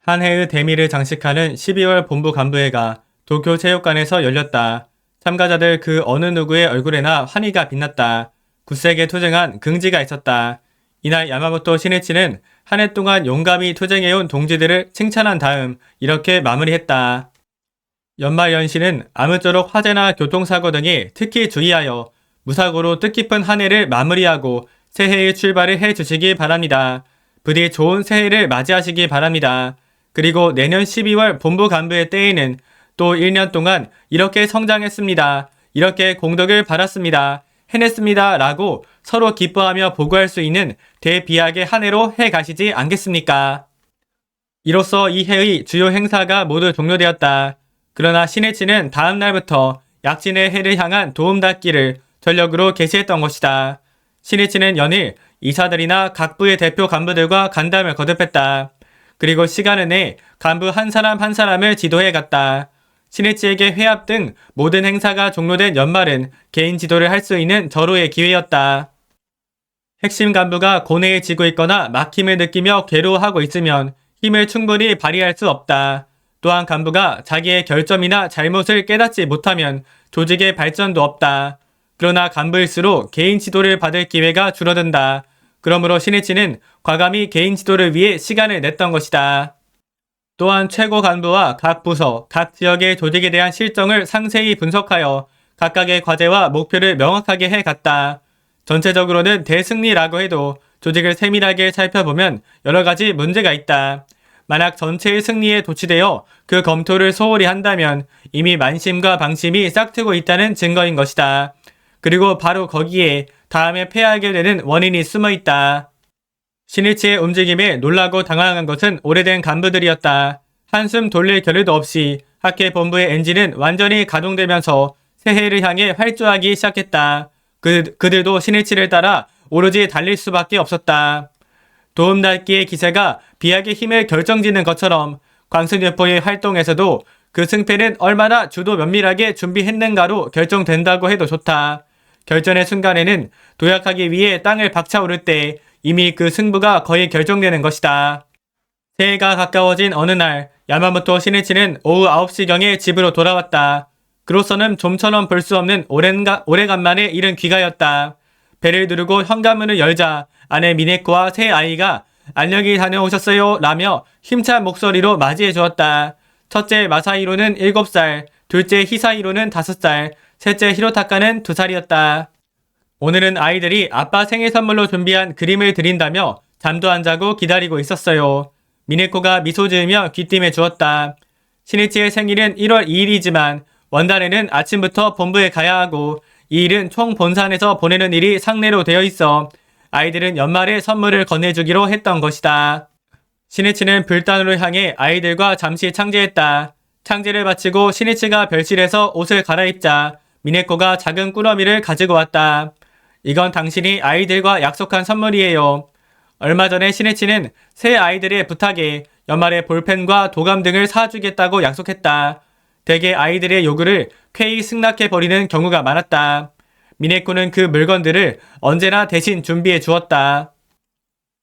한 해의 대미를 장식하는 12월 본부 간부회가 도쿄체육관에서 열렸다. 참가자들 그 어느 누구의 얼굴에나 환희가 빛났다. 굳세게 투쟁한 긍지가 있었다. 이날 야마모토 시니치는 한 해 동안 용감히 투쟁해온 동지들을 칭찬한 다음 이렇게 마무리했다. 연말연시는 아무쪼록 화재나 교통사고 등이 특히 주의하여 무사고로 뜻깊은 한 해를 마무리하고 새해의 출발을 해주시기 바랍니다. 부디 좋은 새해를 맞이하시기 바랍니다. 그리고 내년 12월 본부 간부의 때에는 또 1년 동안 이렇게 성장했습니다. 이렇게 공덕을 받았습니다. 해냈습니다. 라고 서로 기뻐하며 보고할 수 있는 대비약의 한 해로 해가시지 않겠습니까? 이로써 이 해의 주요 행사가 모두 종료되었다. 그러나 시네치는 다음 날부터 약진의 해를 향한 도움닫기를 전력으로 개시했던 것이다. 시네치는 연일 이사들이나 각 부의 대표 간부들과 간담을 거듭했다. 그리고 시간을 내 간부 한 사람 한 사람을 지도해 갔다. 시네치에게 회합 등 모든 행사가 종료된 연말은 개인 지도를 할 수 있는 절호의 기회였다. 핵심 간부가 고뇌에 지고 있거나 막힘을 느끼며 괴로워하고 있으면 힘을 충분히 발휘할 수 없다. 또한 간부가 자기의 결점이나 잘못을 깨닫지 못하면 조직의 발전도 없다. 그러나 간부일수록 개인 지도를 받을 기회가 줄어든다. 그러므로 시니치는 과감히 개인 지도를 위해 시간을 냈던 것이다. 또한 최고 간부와 각 부서, 각 지역의 조직에 대한 실정을 상세히 분석하여 각각의 과제와 목표를 명확하게 해갔다. 전체적으로는 대승리라고 해도 조직을 세밀하게 살펴보면 여러 가지 문제가 있다. 만약 전체의 승리에 도취되어 그 검토를 소홀히 한다면 이미 만심과 방심이 싹트고 있다는 증거인 것이다. 그리고 바로 거기에 다음에 패하게 되는 원인이 숨어 있다. 시니치의 움직임에 놀라고 당황한 것은 오래된 간부들이었다. 한숨 돌릴 겨를도 없이 학회 본부의 엔진은 완전히 가동되면서 새해를 향해 활주하기 시작했다. 그들도 시니치를 따라 오로지 달릴 수밖에 없었다. 도움닫기의 기세가 비약의 힘을 결정짓는 것처럼 광순유포의 활동에서도 그 승패는 얼마나 주도 면밀하게 준비했는가로 결정된다고 해도 좋다. 결전의 순간에는 도약하기 위해 땅을 박차오를 때 이미 그 승부가 거의 결정되는 것이다. 새해가 가까워진 어느 날 야마모토 시니치는 오후 9시경에 집으로 돌아왔다. 그로서는 좀처럼 볼 수 없는 오래간만에 잃은 귀가였다. 배를 누르고 현관문을 열자 아내 미네코와 새 아이가 안녕히 다녀오셨어요 라며 힘찬 목소리로 맞이해 주었다. 첫째 마사히로는 7살, 둘째 히사히로는 5살, 셋째 히로타카는 2살이었다. 오늘은 아이들이 아빠 생일 선물로 준비한 그림을 드린다며 잠도 안 자고 기다리고 있었어요. 미네코가 미소 지으며 귀띔해 주었다. 시니치의 생일은 1월 2일이지만 원달에는 아침부터 본부에 가야 하고 이 일은 총 본산에서 보내는 일이 상례로 되어 있어 아이들은 연말에 선물을 건네주기로 했던 것이다. 시니치는 불단으로 향해 아이들과 잠시 창제했다. 창제를 마치고 시니치가 별실에서 옷을 갈아입자 미네코가 작은 꾸러미를 가지고 왔다. 이건 당신이 아이들과 약속한 선물이에요. 얼마 전에 시니치는 새 아이들의 부탁에 연말에 볼펜과 도감 등을 사주겠다고 약속했다. 대개 아이들의 요구를 쾌히 승낙해버리는 경우가 많았다. 미네코는 그 물건들을 언제나 대신 준비해 주었다.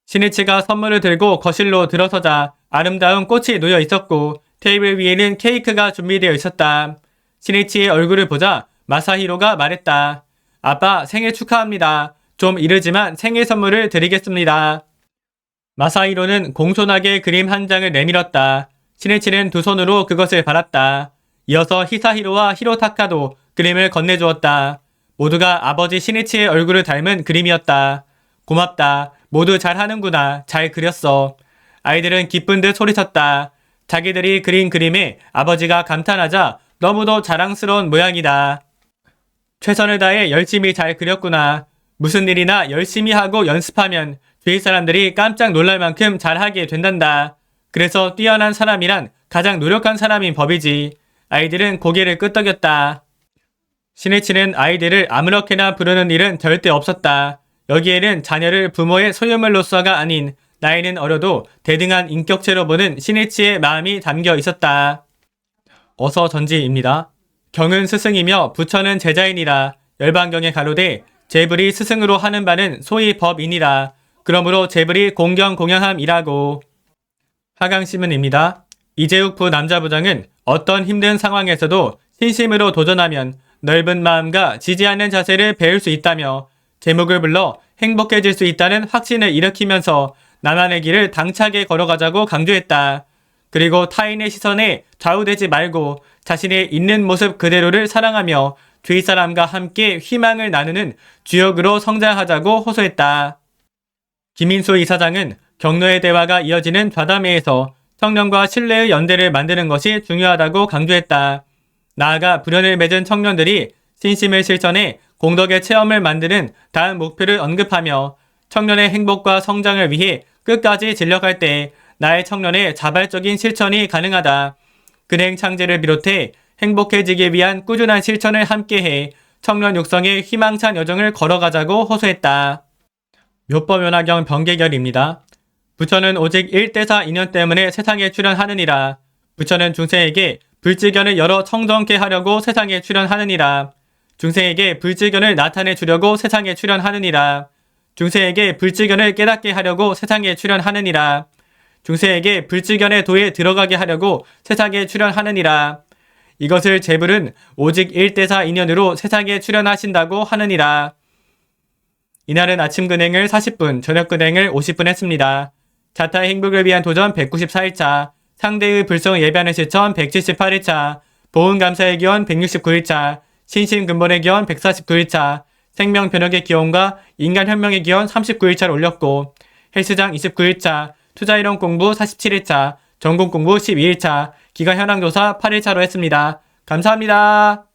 시니치가 선물을 들고 거실로 들어서자 아름다운 꽃이 놓여 있었고 테이블 위에는 케이크가 준비되어 있었다. 시니치의 얼굴을 보자 마사히로가 말했다. 아빠 생일 축하합니다. 좀 이르지만 생일 선물을 드리겠습니다. 마사히로는 공손하게 그림 한 장을 내밀었다. 시니치는 두 손으로 그것을 받았다. 이어서 히사히로와 히로타카도 그림을 건네주었다. 모두가 아버지 시니치의 얼굴을 닮은 그림이었다. 고맙다. 모두 잘하는구나. 잘 그렸어. 아이들은 기쁜 듯 소리쳤다. 자기들이 그린 그림에 아버지가 감탄하자 너무도 자랑스러운 모양이다. 최선을 다해 열심히 잘 그렸구나. 무슨 일이나 열심히 하고 연습하면 주위 사람들이 깜짝 놀랄 만큼 잘하게 된단다. 그래서 뛰어난 사람이란 가장 노력한 사람인 법이지. 아이들은 고개를 끄덕였다. 시니치는 아이들을 아무렇게나 부르는 일은 절대 없었다. 여기에는 자녀를 부모의 소유물로서가 아닌 나이는 어려도 대등한 인격체로 보는 시니치의 마음이 담겨 있었다. 어서 전지입니다. 경은 스승이며 부처는 제자이니라. 열반경에 가로되 제불이 스승으로 하는 바는 소위 법이니라. 그러므로 제불이 공경공양함이라고. 하강신문입니다. 이재욱 부남자부장은 어떤 힘든 상황에서도 진심으로 도전하면 넓은 마음과 지지 않는 자세를 배울 수 있다며 제목을 불러 행복해질 수 있다는 확신을 일으키면서 나만의 길을 당차게 걸어가자고 강조했다. 그리고 타인의 시선에 좌우되지 말고 자신의 있는 모습 그대로를 사랑하며 주위 사람과 함께 희망을 나누는 주역으로 성장하자고 호소했다. 김인수 이사장은 경로의 대화가 이어지는 좌담회에서 청년과 신뢰의 연대를 만드는 것이 중요하다고 강조했다. 나아가 불연을 맺은 청년들이 신심을 실천해 공덕의 체험을 만드는 다음 목표를 언급하며 청년의 행복과 성장을 위해 끝까지 진력할 때 나의 청년의 자발적인 실천이 가능하다. 근행 창제를 비롯해 행복해지기 위한 꾸준한 실천을 함께해 청년 육성의 희망찬 여정을 걸어가자고 호소했다. 묘법연화경 병계결입니다. 부처는 오직 1대4 인연 때문에 세상에 출현하느니라. 부처는 중생에게 불지견을 열어 청정케 하려고 세상에 출현하느니라. 중생에게 불지견을 나타내 주려고 세상에 출현하느니라. 중생에게 불지견을 깨닫게 하려고 세상에 출현하느니라. 중생에게 불지견의 도에 들어가게 하려고 세상에 출현하느니라. 이것을 제불은 오직 1대4 인연으로 세상에 출현하신다고 하느니라. 이날은 아침 근행을 40분, 저녁 근행을 50분 했습니다. 자타의 행복을 위한 도전 194일차, 상대의 불성 예배하는 실천 178일차, 보훈감사의 기원 169일차, 신신근본의 기원 149일차, 생명 변혁의 기원과 인간혁명의 기원 39일차를 올렸고, 헬스장 29일차, 투자이론 공부 47일차, 전공 공부 12일차, 기가 현황조사 8일차로 했습니다. 감사합니다.